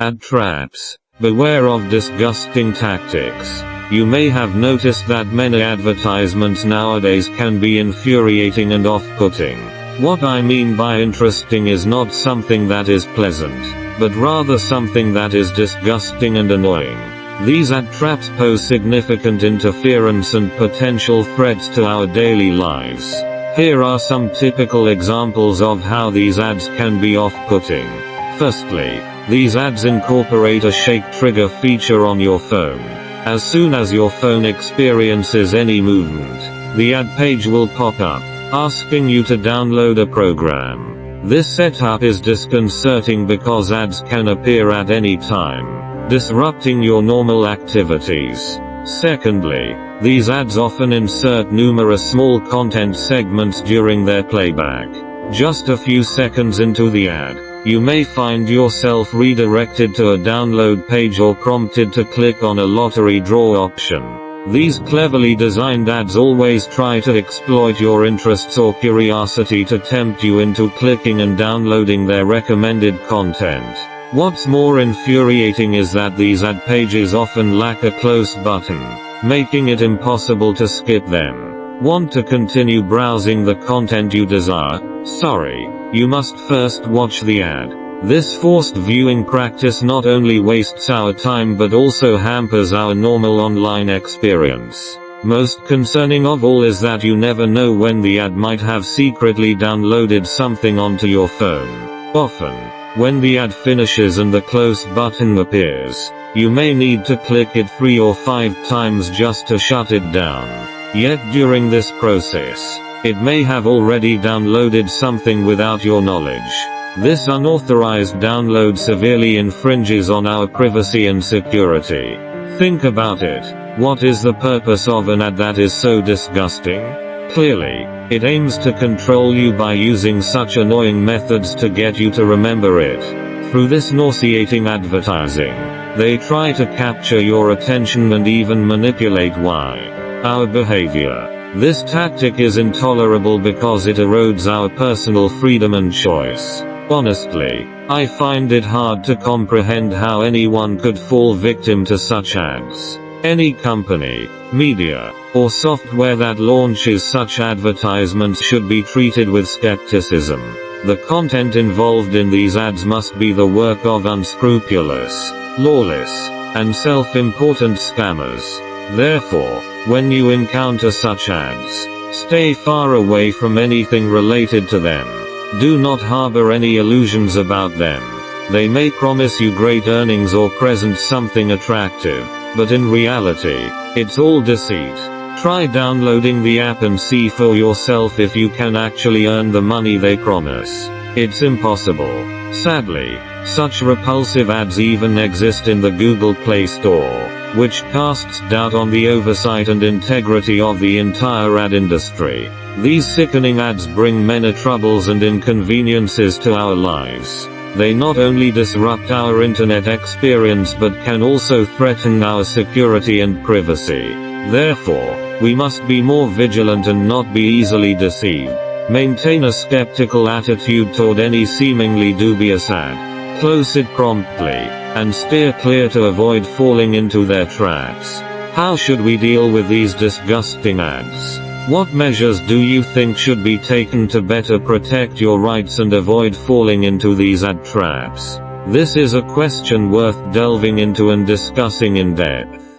Ad traps. Beware of disgusting tactics. You may have noticed that many advertisements nowadays can be infuriating and off-putting. What I mean by interesting is not something that is pleasant, but rather something that is disgusting and annoying. These ad traps pose significant interference and potential threats to our daily lives. Here are some typical examples of how these ads can be off-putting. Firstly, these ads incorporate a shake trigger feature on your phone. As soon as your phone experiences any movement, the ad page will pop up, asking you to download a program. This setup is disconcerting because ads can appear at any time, disrupting your normal activities. Secondly, these ads often insert numerous small content segments during their playback. Just a few seconds into the ad, you may find yourself redirected to a download page or prompted to click on a lottery draw option. These cleverly designed ads always try to exploit your interests or curiosity to tempt you into clicking and downloading their recommended content. What's more infuriating is that these ad pages often lack a close button, making it impossible to skip them. Want to continue browsing the content you desire? Sorry, you must first watch the ad. This forced viewing practice not only wastes our time but also hampers our normal online experience. Most concerning of all is that you never know when the ad might have secretly downloaded something onto your phone. Often, when the ad finishes and the close button appears, you may need to click it 3 or 5 times just to shut it down. Yet during this process, it may have already downloaded something without your knowledge. This unauthorized download severely infringes on our privacy and security. Think about it. What is the purpose of an ad that is so disgusting? Clearly, it aims to control you by using such annoying methods to get you to remember it. Through this nauseating advertising, they try to capture your attention and even manipulate our behavior. This tactic is intolerable because it erodes our personal freedom and choice. Honestly, I find it hard to comprehend how anyone could fall victim to such ads. Any company, media, or software that launches such advertisements should be treated with skepticism. The content involved in these ads must be the work of unscrupulous, lawless, and self-important scammers. Therefore, when you encounter such ads, stay far away from anything related to them. Do not harbor any illusions about them. They may promise you great earnings or present something attractive, but in reality, it's all deceit. Try downloading the app and see for yourself if you can actually earn the money they promise. It's impossible. Sadly, such repulsive ads even exist in the Google Play Store, which casts doubt on the oversight and integrity of the entire ad industry. These sickening ads bring many troubles and inconveniences to our lives. They not only disrupt our internet experience but can also threaten our security and privacy. Therefore, we must be more vigilant and not be easily deceived. Maintain a skeptical attitude toward any seemingly dubious ad. Close it promptly, and steer clear to avoid falling into their traps. How should we deal with these disgusting ads? What measures do you think should be taken to better protect your rights and avoid falling into these ad traps? This is a question worth delving into and discussing in depth.